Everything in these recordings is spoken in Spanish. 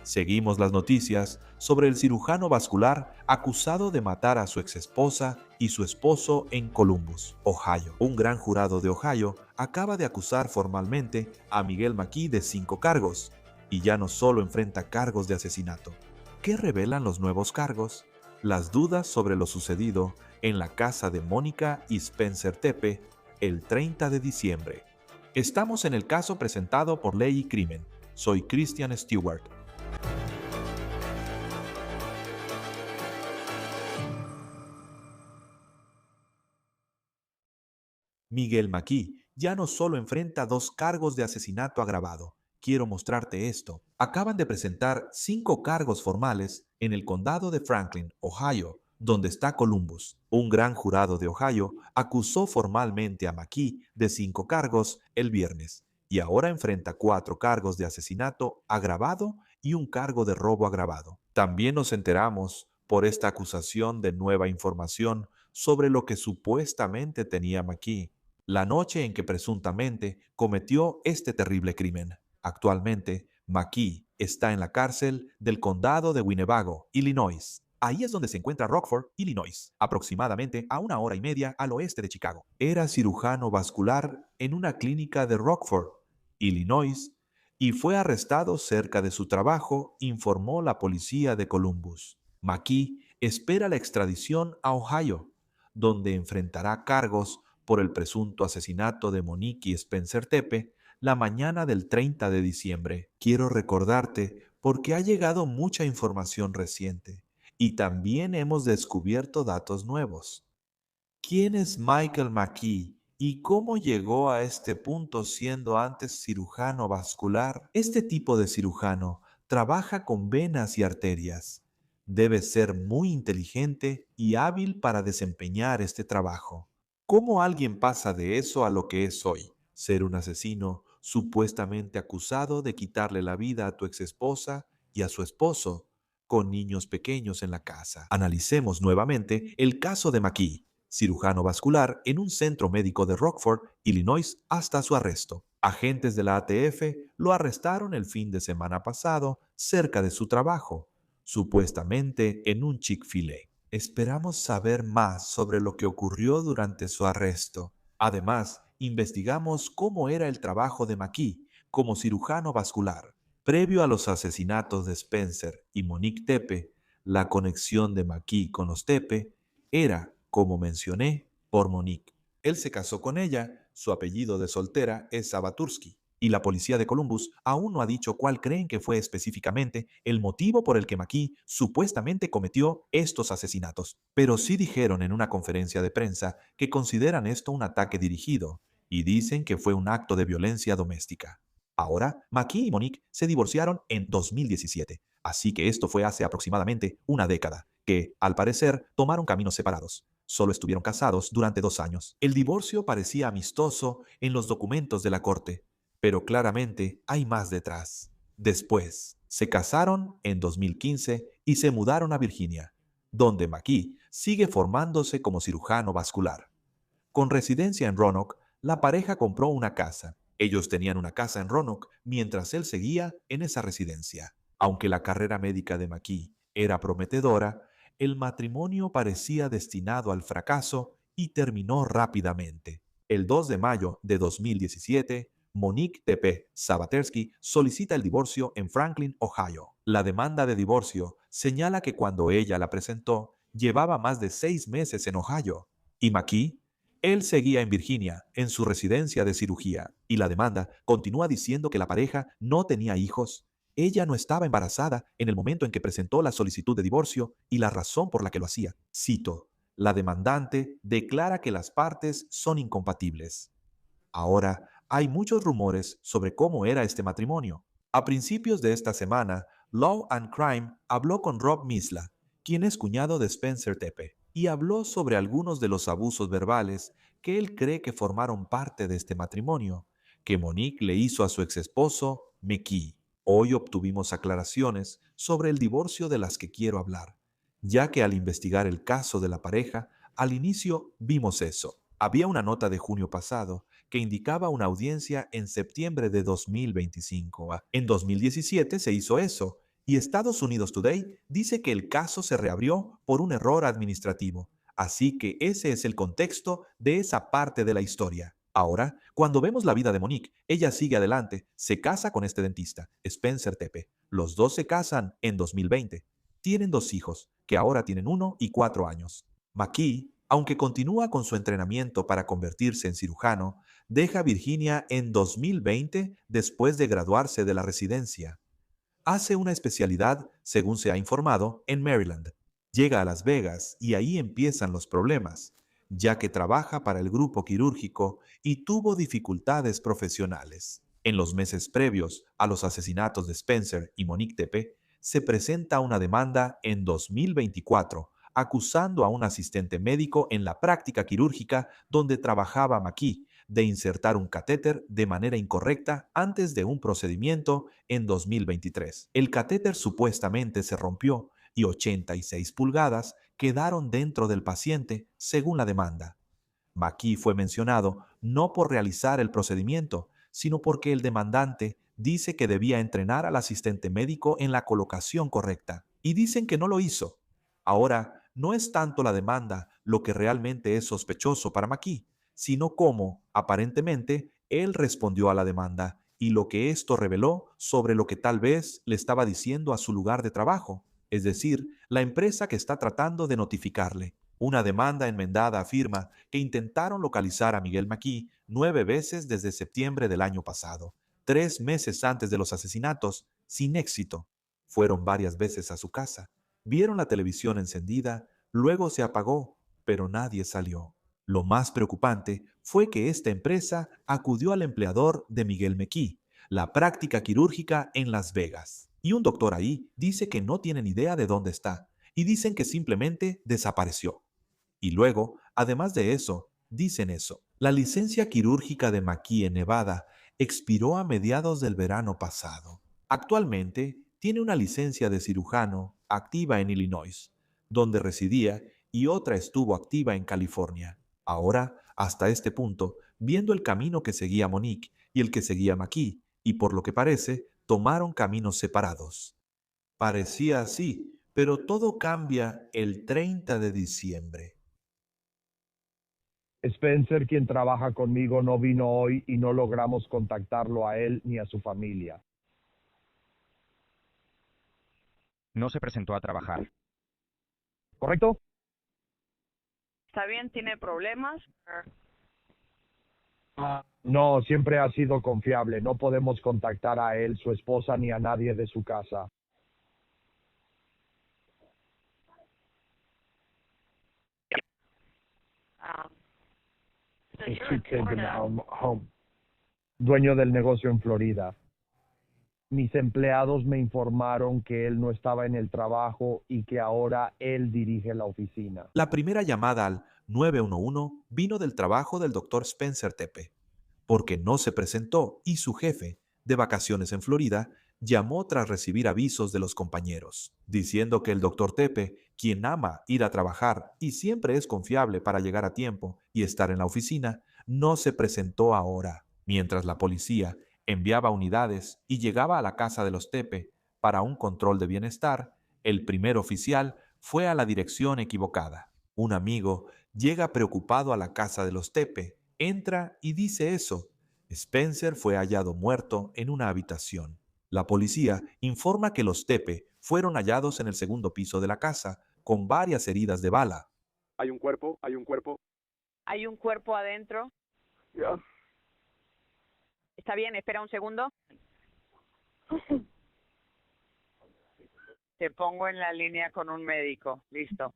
Seguimos las noticias sobre el cirujano vascular acusado de matar a su exesposa y su esposo en Columbus, Ohio. Un gran jurado de Ohio acaba de acusar formalmente a Miguel McKee de 5 cargos, y ya no solo enfrenta cargos de asesinato. ¿Qué revelan los nuevos cargos? Las dudas sobre lo sucedido en la casa de Mónica y Spencer Tepe el 30 de diciembre. Estamos en el caso presentado por Ley y Crimen. Soy Christian Stewart. Miguel McKee ya no solo enfrenta 2 cargos de asesinato agravado. Quiero mostrarte esto. Acaban de presentar 5 cargos formales en el condado de Franklin, Ohio, donde está Columbus. Un gran jurado de Ohio acusó formalmente a McKee de 5 cargos el viernes y ahora enfrenta 4 cargos de asesinato agravado y un cargo de robo agravado. También nos enteramos por esta acusación de nueva información sobre lo que supuestamente tenía McKee la noche en que presuntamente cometió este terrible crimen. Actualmente, McKee está en la cárcel del condado de Winnebago, Illinois. Ahí es donde se encuentra Rockford, Illinois, aproximadamente a 1 hora y media al oeste de Chicago. Era cirujano vascular en una clínica de Rockford, Illinois, y fue arrestado cerca de su trabajo, informó la policía de Columbus. McKee espera la extradición a Ohio, donde enfrentará cargos por el presunto asesinato de Monique y Spencer Tepe la mañana del 30 de diciembre. Quiero recordarte porque ha llegado mucha información reciente y también hemos descubierto datos nuevos. ¿Quién es Michael McKee y cómo llegó a este punto siendo antes cirujano vascular? Este tipo de cirujano trabaja con venas y arterias. Debe ser muy inteligente y hábil para desempeñar este trabajo. ¿Cómo alguien pasa de eso a lo que es hoy? Ser un asesino supuestamente acusado de quitarle la vida a tu exesposa y a su esposo, con niños pequeños en la casa. Analicemos nuevamente el caso de McKee, cirujano vascular en un centro médico de Rockford, Illinois, hasta su arresto. Agentes de la ATF lo arrestaron el fin de semana pasado cerca de su trabajo, supuestamente en un Chick-fil-A. Esperamos saber más sobre lo que ocurrió durante su arresto. Además, investigamos cómo era el trabajo de McKee como cirujano vascular. Previo a los asesinatos de Spencer y Monique Tepe, la conexión de McKee con los Tepe era, como mencioné, por Monique. Él se casó con ella, su apellido de soltera es Sabatursky, y la policía de Columbus aún no ha dicho cuál creen que fue específicamente el motivo por el que McKee supuestamente cometió estos asesinatos. Pero sí dijeron en una conferencia de prensa que consideran esto un ataque dirigido y dicen que fue un acto de violencia doméstica. Ahora, McKee y Monique se divorciaron en 2017, así que esto fue hace aproximadamente una década, que, al parecer, tomaron caminos separados. Solo estuvieron casados durante 2 años. El divorcio parecía amistoso en los documentos de la corte, pero claramente hay más detrás. Después, se casaron en 2015 y se mudaron a Virginia, donde McKee sigue formándose como cirujano vascular. Con residencia en Roanoke, la pareja compró una casa. Ellos tenían una casa en Roanoke mientras él seguía en esa residencia. Aunque la carrera médica de McKee era prometedora, el matrimonio parecía destinado al fracaso y terminó rápidamente. El 2 de mayo de 2017, Monique Tepe Sabatersky solicita el divorcio en Franklin, Ohio. La demanda de divorcio señala que cuando ella la presentó, llevaba más de 6 meses en Ohio. ¿Y McKee? Él seguía en Virginia, en su residencia de cirugía, y la demanda continúa diciendo que la pareja no tenía hijos. Ella no estaba embarazada en el momento en que presentó la solicitud de divorcio y la razón por la que lo hacía. Cito, la demandante declara que las partes son incompatibles. Ahora, hay muchos rumores sobre cómo era este matrimonio. A principios de esta semana, Law and Crime habló con Rob Misla, quien es cuñado de Spencer Tepe, y habló sobre algunos de los abusos verbales que él cree que formaron parte de este matrimonio, que Monique le hizo a su exesposo, McKee. Hoy obtuvimos aclaraciones sobre el divorcio de las que quiero hablar, ya que al investigar el caso de la pareja, al inicio vimos eso. Había una nota de junio pasado que indicaba una audiencia en septiembre de 2025. En 2017 se hizo eso, Y Estados Unidos Today dice que el caso se reabrió por un error administrativo. Así que ese es el contexto de esa parte de la historia. Ahora, cuando vemos la vida de Monique, ella sigue adelante, se casa con este dentista, Spencer Tepe. Los dos se casan en 2020. Tienen dos hijos, que ahora tienen 1 y 4 años. McKee, aunque continúa con su entrenamiento para convertirse en cirujano, deja Virginia en 2020 después de graduarse de la residencia. Hace una especialidad, según se ha informado, en Maryland. Llega a Las Vegas y ahí empiezan los problemas, ya que trabaja para el grupo quirúrgico y tuvo dificultades profesionales. En los meses previos a los asesinatos de Spencer y Monique Tepe, se presenta una demanda en 2024 acusando a un asistente médico en la práctica quirúrgica donde trabajaba McKee de insertar un catéter de manera incorrecta antes de un procedimiento en 2023. El catéter supuestamente se rompió y 86 pulgadas quedaron dentro del paciente, según la demanda. McKee fue mencionado no por realizar el procedimiento, sino porque el demandante dice que debía entrenar al asistente médico en la colocación correcta, y dicen que no lo hizo. Ahora, no es tanto la demanda lo que realmente es sospechoso para McKee, sino cómo, aparentemente, él respondió a la demanda y lo que esto reveló sobre lo que tal vez le estaba diciendo a su lugar de trabajo, es decir, la empresa que está tratando de notificarle. Una demanda enmendada afirma que intentaron localizar a Miguel McKee 9 veces desde septiembre del año pasado, 3 meses antes de los asesinatos, sin éxito. Fueron varias veces a su casa, vieron la televisión encendida, luego se apagó, pero nadie salió. Lo más preocupante fue que esta empresa acudió al empleador de Miguel McKee, la práctica quirúrgica en Las Vegas. Y un doctor ahí dice que no tienen idea de dónde está, y dicen que simplemente desapareció. Y luego, además de eso, dicen eso. La licencia quirúrgica de McKee en Nevada expiró a mediados del verano pasado. Actualmente tiene una licencia de cirujano activa en Illinois, donde residía, y otra estuvo activa en California. Ahora, hasta este punto, viendo el camino que seguía Monique y el que seguía McKee, y por lo que parece, tomaron caminos separados. Parecía así, pero todo cambia el 30 de diciembre. Spencer, quien trabaja conmigo, no vino hoy y no logramos contactarlo a él ni a su familia. No se presentó a trabajar. ¿Correcto? ¿Está bien? ¿Tiene problemas? No, siempre ha sido confiable. No podemos contactar a él, su esposa, ni a nadie de su casa. Ah, so His you're two in kids are Florida. now home. Dueño del negocio en Florida. Mis empleados me informaron que él no estaba en el trabajo y que ahora él dirige la oficina. La primera llamada al 911 vino del trabajo del doctor Spencer Tepe, porque no se presentó y su jefe, de vacaciones en Florida, llamó tras recibir avisos de los compañeros, diciendo que el doctor Tepe, quien ama ir a trabajar y siempre es confiable para llegar a tiempo y estar en la oficina, no se presentó ahora, mientras la policía enviaba unidades y llegaba a la casa de los Tepe para un control de bienestar. El primer oficial fue a la dirección equivocada. Un amigo llega preocupado a la casa de los Tepe, entra y dice eso. Spencer fue hallado muerto en una habitación. La policía informa que los Tepe fueron hallados en el segundo piso de la casa, con varias heridas de bala. Hay un cuerpo, hay un cuerpo. ¿Hay un cuerpo adentro? Ya. ¿Está bien? Espera un segundo. Te pongo en la línea con un médico. Listo.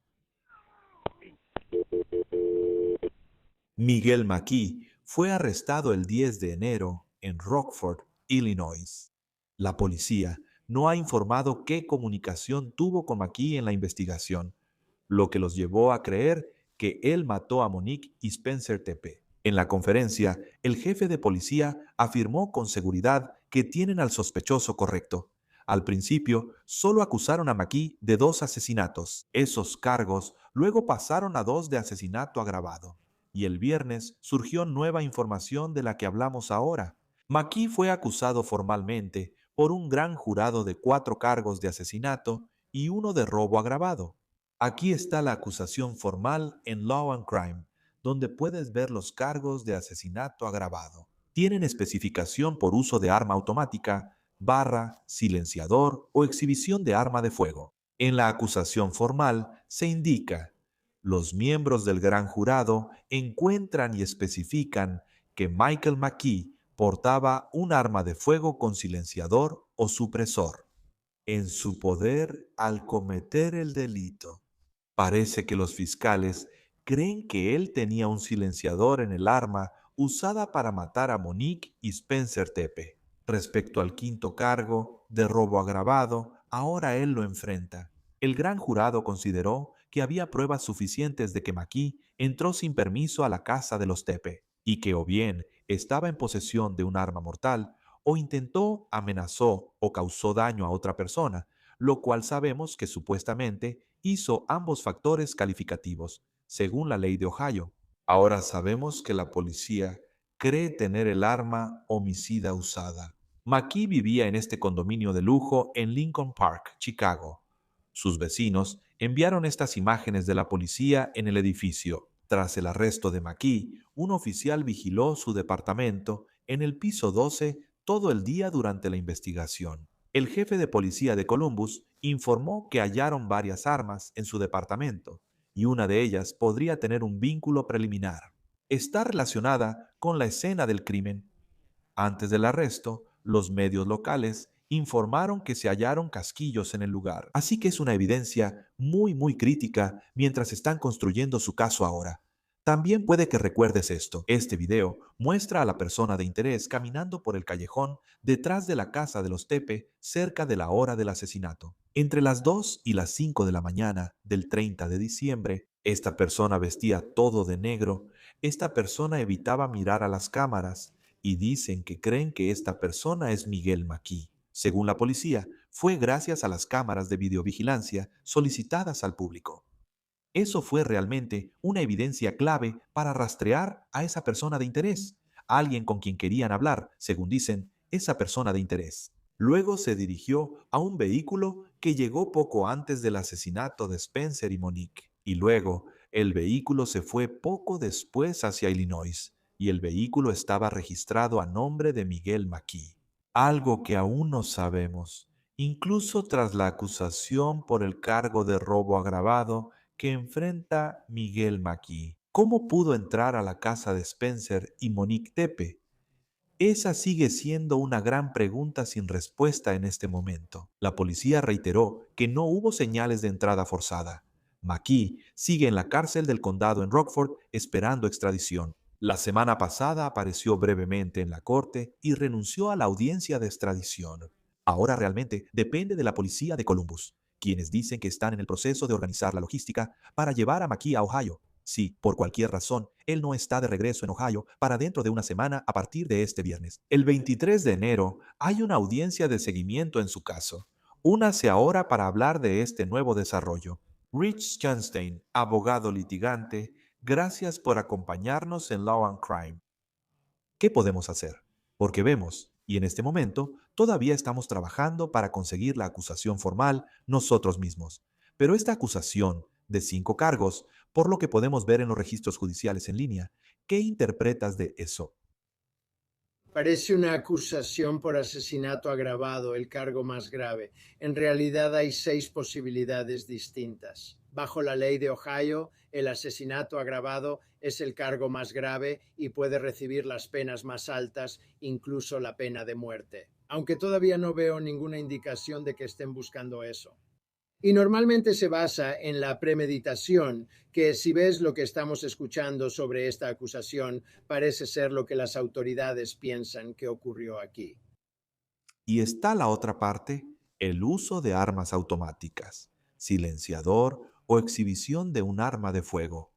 Miguel McKee fue arrestado el 10 de enero en Rockford, Illinois. La policía no ha informado qué comunicación tuvo con McKee en la investigación, lo que los llevó a creer que él mató a Monique y Spencer Tepe. En la conferencia, el jefe de policía afirmó con seguridad que tienen al sospechoso correcto. Al principio, solo acusaron a McKee de 2 asesinatos. Esos cargos luego pasaron a 2 de asesinato agravado. Y el viernes surgió nueva información de la que hablamos ahora. McKee fue acusado formalmente por un gran jurado de 4 cargos de asesinato y uno de robo agravado. Aquí está la acusación formal en Law and Crime, donde puedes ver los cargos de asesinato agravado. Tienen especificación por uso de arma automática, barra, silenciador o exhibición de arma de fuego. En la acusación formal se indica: los miembros del gran jurado encuentran y especifican que Michael McKee portaba un arma de fuego con silenciador o supresor en su poder al cometer el delito. Parece que los fiscales creen que él tenía un silenciador en el arma usada para matar a Monique y Spencer Tepe. Respecto al quinto cargo, de robo agravado, ahora él lo enfrenta. El gran jurado consideró que había pruebas suficientes de que McKee entró sin permiso a la casa de los Tepe y que o bien estaba en posesión de un arma mortal o intentó, amenazó o causó daño a otra persona, lo cual sabemos que supuestamente hizo ambos factores calificativos, según la ley de Ohio. Ahora sabemos que la policía cree tener el arma homicida usada. McKee vivía en este condominio de lujo en Lincoln Park, Chicago. Sus vecinos enviaron estas imágenes de la policía en el edificio. Tras el arresto de McKee, un oficial vigiló su departamento en el piso 12 todo el día durante la investigación. El jefe de policía de Columbus informó que hallaron varias armas en su departamento y una de ellas podría tener un vínculo preliminar. Está relacionada con la escena del crimen. Antes del arresto, los medios locales informaron que se hallaron casquillos en el lugar. Así que es una evidencia muy crítica mientras están construyendo su caso ahora. También puede que recuerdes esto. Este video muestra a la persona de interés caminando por el callejón detrás de la casa de los Tepe cerca de la hora del asesinato. Entre las 2 y las 5 de la mañana del 30 de diciembre, esta persona vestía todo de negro. Esta persona evitaba mirar a las cámaras y dicen que creen que esta persona es Miguel McKee. Según la policía, fue gracias a las cámaras de videovigilancia solicitadas al público. Eso fue realmente una evidencia clave para rastrear a esa persona de interés, a alguien con quien querían hablar, según dicen, esa persona de interés. Luego se dirigió a un vehículo que llegó poco antes del asesinato de Spencer y Monique, y luego el vehículo se fue poco después hacia Illinois, y el vehículo estaba registrado a nombre de Miguel McKee. Algo que aún no sabemos, incluso tras la acusación por el cargo de robo agravado que enfrenta Miguel McKee. ¿Cómo pudo entrar a la casa de Spencer y Monique Tepe? Esa sigue siendo una gran pregunta sin respuesta en este momento. La policía reiteró que no hubo señales de entrada forzada. McKee sigue en la cárcel del condado en Rockford esperando extradición. La semana pasada apareció brevemente en la corte y renunció a la audiencia de extradición. Ahora realmente depende de la policía de Columbus, quienes dicen que están en el proceso de organizar la logística para llevar a McKee a Ohio. Si, por cualquier razón, él no está de regreso en Ohio para dentro de una semana a partir de este viernes. El 23 de enero hay una audiencia de seguimiento en su caso. Únase ahora para hablar de este nuevo desarrollo. Rich Schoenstein, abogado litigante, gracias por acompañarnos en Law and Crime. ¿Qué podemos hacer? Porque vemos, y en este momento, todavía estamos trabajando para conseguir la acusación formal nosotros mismos. Pero esta acusación de 5 cargos, por lo que podemos ver en los registros judiciales en línea, ¿qué interpretas de eso? Parece una acusación por asesinato agravado, el cargo más grave. En realidad hay 6 posibilidades distintas. Bajo la ley de Ohio, el asesinato agravado es el cargo más grave y puede recibir las penas más altas, incluso la pena de muerte. Aunque todavía no veo ninguna indicación de que estén buscando eso. Y normalmente se basa en la premeditación, que si ves lo que estamos escuchando sobre esta acusación, parece ser lo que las autoridades piensan que ocurrió aquí. Y está la otra parte, el uso de armas automáticas, silenciador o exhibición de un arma de fuego.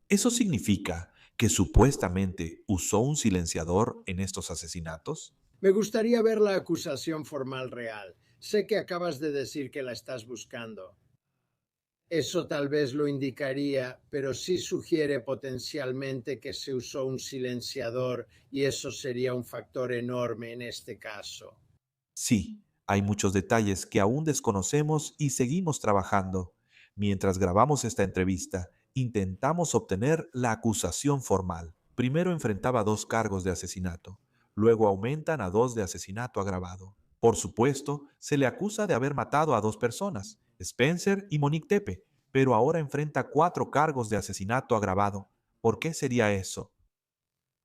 ¿Eso significa que supuestamente usó un silenciador en estos asesinatos? Me gustaría ver la acusación formal real. Sé que acabas de decir que la estás buscando. Eso tal vez lo indicaría, pero sí sugiere potencialmente que se usó un silenciador y eso sería un factor enorme en este caso. Sí, hay muchos detalles que aún desconocemos y seguimos trabajando. Mientras grabamos esta entrevista, intentamos obtener la acusación formal. Primero enfrentaba 2 cargos de asesinato, luego aumentan a 2 de asesinato agravado. Por supuesto, se le acusa de haber matado a 2 personas, Spencer y Monique Tepe, pero ahora enfrenta 4 cargos de asesinato agravado. ¿Por qué sería eso?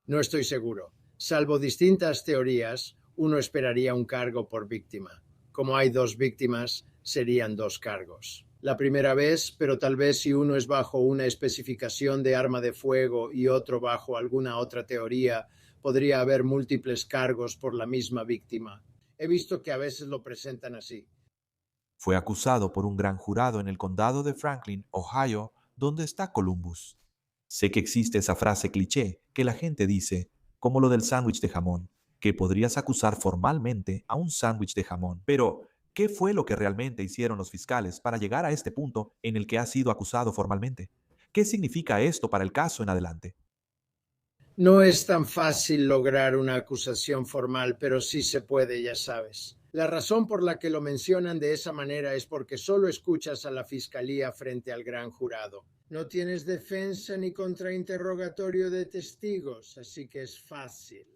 No estoy seguro. Salvo distintas teorías, uno esperaría un cargo por víctima. Como hay 2 víctimas, serían 2 cargos. La primera vez, pero tal vez si uno es bajo una especificación de arma de fuego y otro bajo alguna otra teoría, podría haber múltiples cargos por la misma víctima. He visto que a veces lo presentan así. Fue acusado por un gran jurado en el condado de Franklin, Ohio, donde está Columbus. Sé que existe esa frase cliché que la gente dice, como lo del sándwich de jamón, que podrías acusar formalmente a un sándwich de jamón. Pero, ¿qué fue lo que realmente hicieron los fiscales para llegar a este punto en el que ha sido acusado formalmente? ¿Qué significa esto para el caso en adelante? No es tan fácil lograr una acusación formal, pero sí se puede, ya sabes. La razón por la que lo mencionan de esa manera es porque solo escuchas a la fiscalía frente al gran jurado. No tienes defensa ni contrainterrogatorio de testigos, así que es fácil.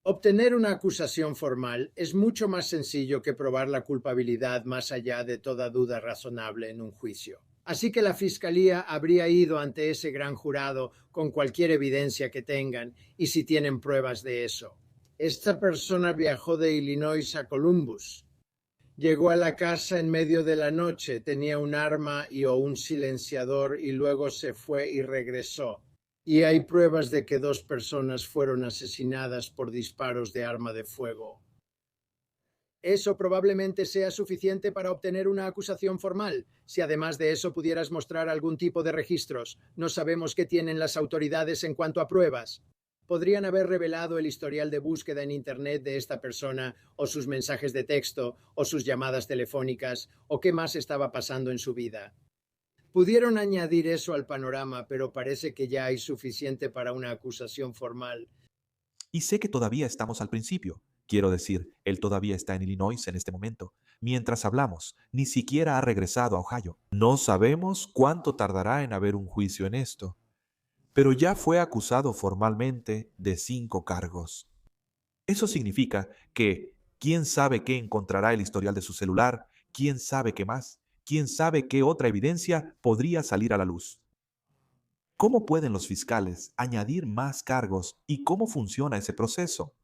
Obtener una acusación formal es mucho más sencillo que probar la culpabilidad más allá de toda duda razonable en un juicio. Así que la fiscalía habría ido ante ese gran jurado con cualquier evidencia que tengan y si tienen pruebas de eso. Esta persona viajó de Illinois a Columbus. Llegó a la casa en medio de la noche, tenía un arma o un silenciador y luego se fue y regresó. Y hay pruebas de que 2 personas fueron asesinadas por disparos de arma de fuego. Eso probablemente sea suficiente para obtener una acusación formal. Si además de eso pudieras mostrar algún tipo de registros, no sabemos qué tienen las autoridades en cuanto a pruebas. Podrían haber revelado el historial de búsqueda en Internet de esta persona, o sus mensajes de texto, o sus llamadas telefónicas, o qué más estaba pasando en su vida. Pudieron añadir eso al panorama, pero parece que ya hay suficiente para una acusación formal. Y sé que todavía estamos al principio. Quiero decir, él todavía está en Illinois en este momento. Mientras hablamos, ni siquiera ha regresado a Ohio. No sabemos cuánto tardará en haber un juicio en esto, pero ya fue acusado formalmente de 5 cargos. Eso significa que quién sabe qué encontrará el historial de su celular, quién sabe qué más, quién sabe qué otra evidencia podría salir a la luz. ¿Cómo pueden los fiscales añadir más cargos y cómo funciona ese proceso?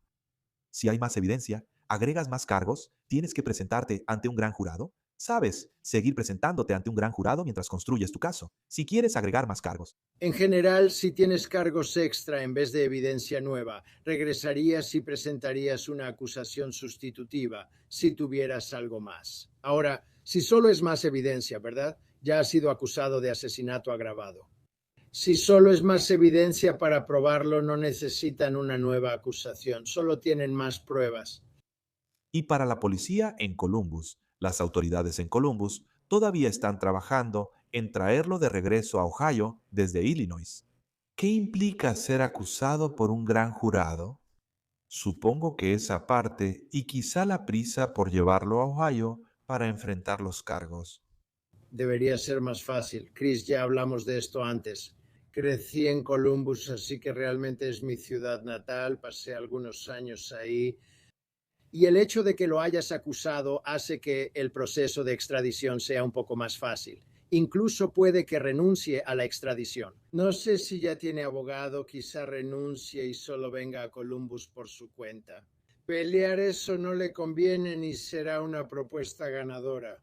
Si hay más evidencia, agregas más cargos, tienes que presentarte ante un gran jurado. Sabes, seguir presentándote ante un gran jurado mientras construyes tu caso, si quieres agregar más cargos. En general, si tienes cargos extra en vez de evidencia nueva, regresarías y presentarías una acusación sustitutiva si tuvieras algo más. Ahora, si solo es más evidencia, ¿verdad? Ya has sido acusado de asesinato agravado. Si solo es más evidencia para probarlo, no necesitan una nueva acusación, solo tienen más pruebas. Y para la policía en Columbus, las autoridades en Columbus todavía están trabajando en traerlo de regreso a Ohio desde Illinois. ¿Qué implica ser acusado por un gran jurado? Supongo que esa parte y quizá la prisa por llevarlo a Ohio para enfrentar los cargos. Debería ser más fácil. Chris, ya hablamos de esto antes. Crecí en Columbus, así que realmente es mi ciudad natal, pasé algunos años ahí. Y el hecho de que lo hayas acusado hace que el proceso de extradición sea un poco más fácil. Incluso puede que renuncie a la extradición. No sé si ya tiene abogado, quizá renuncie y solo venga a Columbus por su cuenta. Pelear eso no le conviene ni será una propuesta ganadora.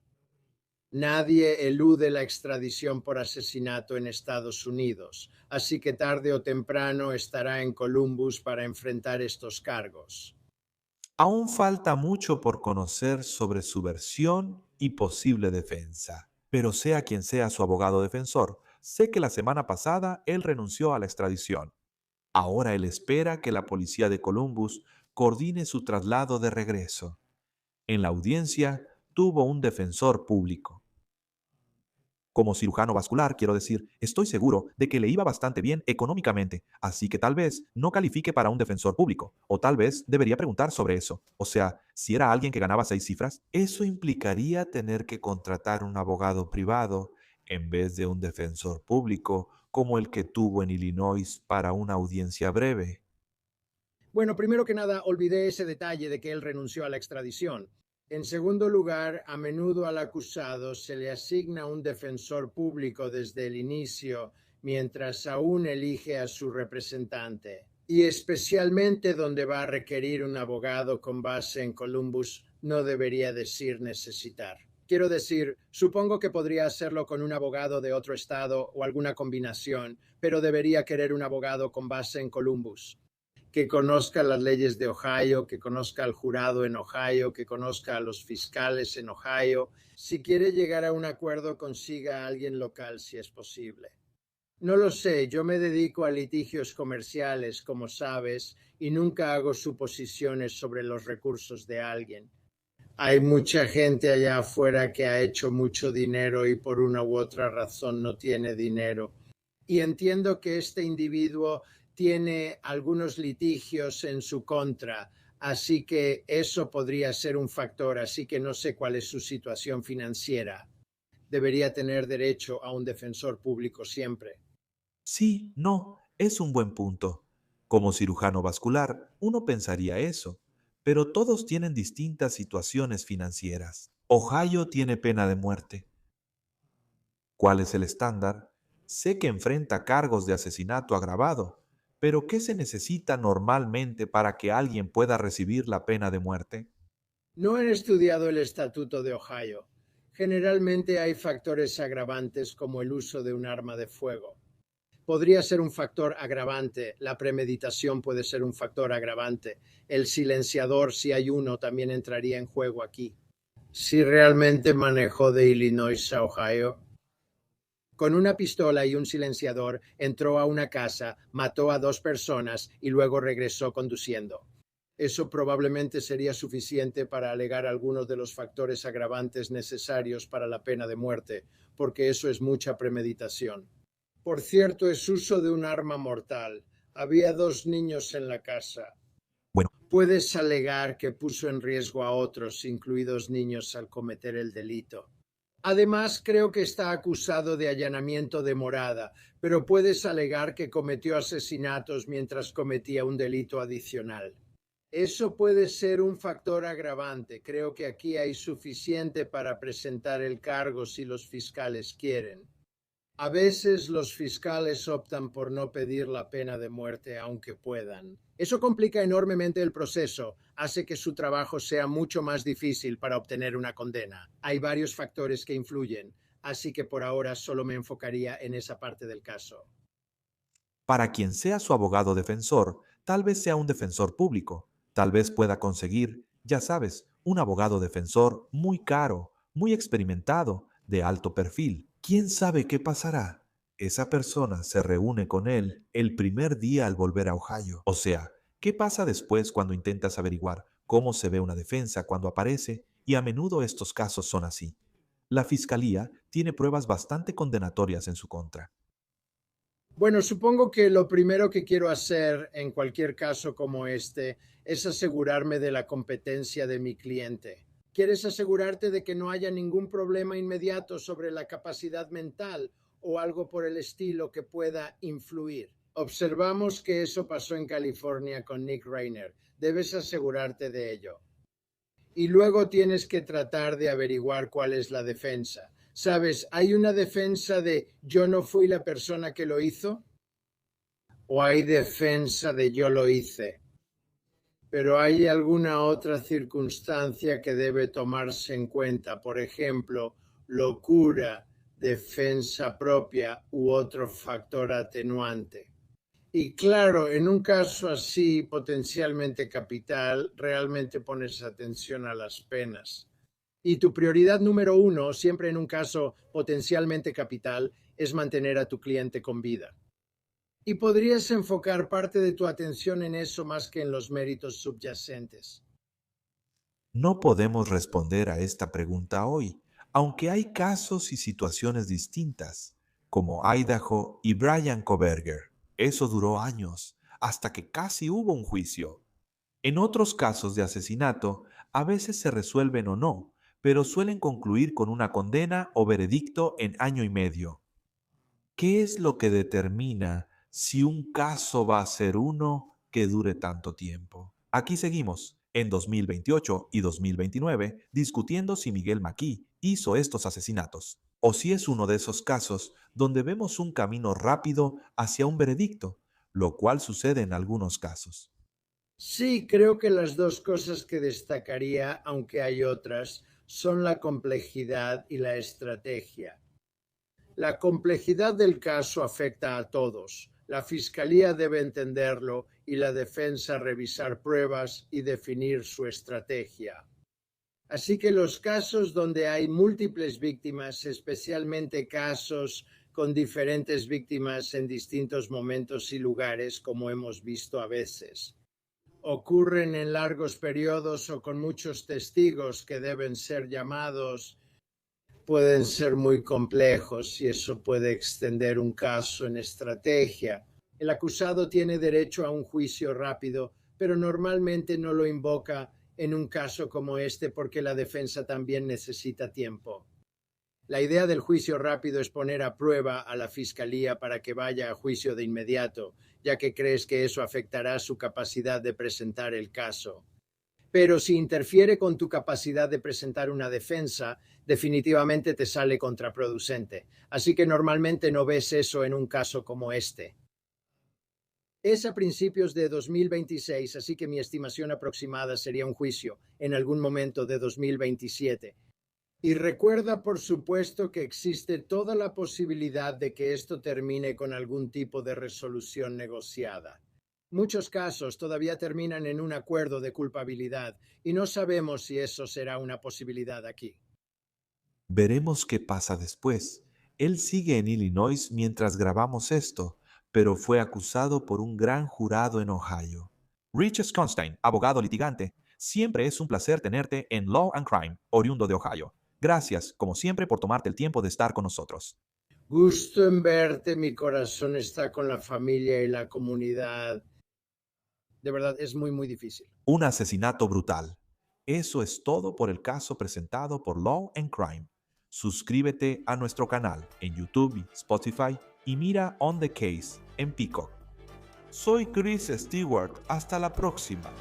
Nadie elude la extradición por asesinato en Estados Unidos, así que tarde o temprano estará en Columbus para enfrentar estos cargos. Aún falta mucho por conocer sobre su versión y posible defensa, pero sea quien sea su abogado defensor, sé que la semana pasada él renunció a la extradición. Ahora él espera que la policía de Columbus coordine su traslado de regreso. En la audiencia tuvo un defensor público. Como cirujano vascular, quiero decir, estoy seguro de que le iba bastante bien económicamente, así que tal vez no califique para un defensor público, o tal vez debería preguntar sobre eso. O sea, si era alguien que ganaba 6 cifras, eso implicaría tener que contratar un abogado privado en vez de un defensor público como el que tuvo en Illinois para una audiencia breve. Bueno, primero que nada, olvidé ese detalle de que él renunció a la extradición. En segundo lugar, a menudo al acusado se le asigna un defensor público desde el inicio, mientras aún elige a su representante. Y especialmente donde va a requerir un abogado con base en Columbus, no debería decir necesitar. Quiero decir, supongo que podría hacerlo con un abogado de otro estado o alguna combinación, pero debería querer un abogado con base en Columbus, que conozca las leyes de Ohio, que conozca al jurado en Ohio, que conozca a los fiscales en Ohio. Si quiere llegar a un acuerdo, consiga a alguien local si es posible. No lo sé, yo me dedico a litigios comerciales, como sabes, y nunca hago suposiciones sobre los recursos de alguien. Hay mucha gente allá afuera que ha hecho mucho dinero y por una u otra razón no tiene dinero. Y entiendo que este individuo tiene algunos litigios en su contra, así que eso podría ser un factor, así que no sé cuál es su situación financiera. Debería tener derecho a un defensor público siempre. Sí, no, es un buen punto. Como cirujano vascular, uno pensaría eso, pero todos tienen distintas situaciones financieras. Ohio tiene pena de muerte. ¿Cuál es el estándar? Sé que enfrenta cargos de asesinato agravado, pero ¿qué se necesita normalmente para que alguien pueda recibir la pena de muerte? No he estudiado el Estatuto de Ohio. Generalmente hay factores agravantes como el uso de un arma de fuego. Podría ser un factor agravante, la premeditación puede ser un factor agravante, el silenciador, si hay uno, también entraría en juego aquí. Si realmente manejó de Illinois a Ohio, con una pistola y un silenciador, entró a una casa, mató a 2 personas y luego regresó conduciendo. Eso probablemente sería suficiente para alegar algunos de los factores agravantes necesarios para la pena de muerte, porque eso es mucha premeditación. Por cierto, es uso de un arma mortal. Había 2 niños en la casa. Bueno, Puedes alegar que puso en riesgo a otros, incluidos niños, al cometer el delito. Además, creo que está acusado de allanamiento de morada, pero puedes alegar que cometió asesinatos mientras cometía un delito adicional. Eso puede ser un factor agravante. Creo que aquí hay suficiente para presentar el cargo si los fiscales quieren. A veces los fiscales optan por no pedir la pena de muerte aunque puedan. Eso complica enormemente el proceso, hace que su trabajo sea mucho más difícil para obtener una condena. Hay varios factores que influyen, así que por ahora solo me enfocaría en esa parte del caso. para quien sea su abogado defensor, tal vez sea un defensor público, tal vez pueda conseguir, ya sabes, un abogado defensor muy caro, muy experimentado, de alto perfil. ¿Quién sabe qué pasará? Esa persona se reúne con él el primer día al volver a Ohio. O sea, ¿qué pasa después cuando intentas averiguar cómo se ve una defensa cuando aparece? Y a menudo estos casos son así. La fiscalía tiene pruebas bastante condenatorias en su contra. Bueno, supongo que lo primero que quiero hacer en cualquier caso como este es asegurarme de la competencia de mi cliente. ¿Quieres asegurarte de que no haya ningún problema inmediato sobre la capacidad mental o algo por el estilo que pueda influir? Observamos que eso pasó en California con Nick Rainer. Debes asegurarte de ello. Y luego tienes que tratar de averiguar cuál es la defensa. ¿Sabes? ¿Hay una defensa de yo no fui la persona que lo hizo? ¿O hay defensa de yo lo hice? Pero hay alguna otra circunstancia que debe tomarse en cuenta, por ejemplo, locura, defensa propia u otro factor atenuante. Y claro, en un caso así potencialmente capital, realmente pones atención a las penas. Y tu prioridad número 1, siempre en un caso potencialmente capital, es mantener a tu cliente con vida. Y podrías enfocar parte de tu atención en eso más que en los méritos subyacentes. No podemos responder a esta pregunta hoy, Aunque hay casos y situaciones distintas, como Idaho y Brian Koberger, eso duró años, hasta que casi hubo un juicio. En otros casos de asesinato, a veces se resuelven o no, pero suelen concluir con una condena o veredicto en año y medio. ¿Qué es lo que determina si un caso va a ser uno que dure tanto tiempo? Aquí seguimos, en 2028 y 2029, discutiendo si Miguel Maquis hizo estos asesinatos, o si es uno de esos casos donde vemos un camino rápido hacia un veredicto, lo cual sucede en algunos casos. Sí, creo que las dos cosas que destacaría, aunque hay otras, son la complejidad y la estrategia. La complejidad del caso afecta a todos. La fiscalía debe entenderlo y la defensa revisar pruebas y definir su estrategia. Así que los casos donde hay múltiples víctimas, especialmente casos con diferentes víctimas en distintos momentos y lugares, como hemos visto a veces, ocurren en largos periodos o con muchos testigos que deben ser llamados, pueden ser muy complejos y eso puede extender un caso en estrategia. El acusado tiene derecho a un juicio rápido, pero normalmente no lo invoca en un caso como este porque la defensa también necesita tiempo. La idea del juicio rápido es poner a prueba a la fiscalía para que vaya a juicio de inmediato, ya que crees que eso afectará su capacidad de presentar el caso. Pero si interfiere con tu capacidad de presentar una defensa, definitivamente te sale contraproducente. Así que normalmente no ves eso en un caso como este. Es a principios de 2026, así que mi estimación aproximada sería un juicio en algún momento de 2027. Y recuerda, por supuesto, que existe toda la posibilidad de que esto termine con algún tipo de resolución negociada. Muchos casos todavía terminan en un acuerdo de culpabilidad y no sabemos si eso será una posibilidad aquí. Veremos qué pasa después. Él sigue en Illinois mientras grabamos esto, pero fue acusado por un gran jurado en Ohio. Rich Skonstein, abogado litigante, siempre es un placer tenerte en Law and Crime, oriundo de Ohio. Gracias, como siempre, por tomarte el tiempo de estar con nosotros. Gusto en verte, mi corazón está con la familia y la comunidad. De verdad, es muy difícil. Un asesinato brutal. Eso es todo por el caso presentado por Law and Crime. Suscríbete a nuestro canal en YouTube y Spotify y mira On the Case en Peacock. Soy Chris Stewart. Hasta la próxima.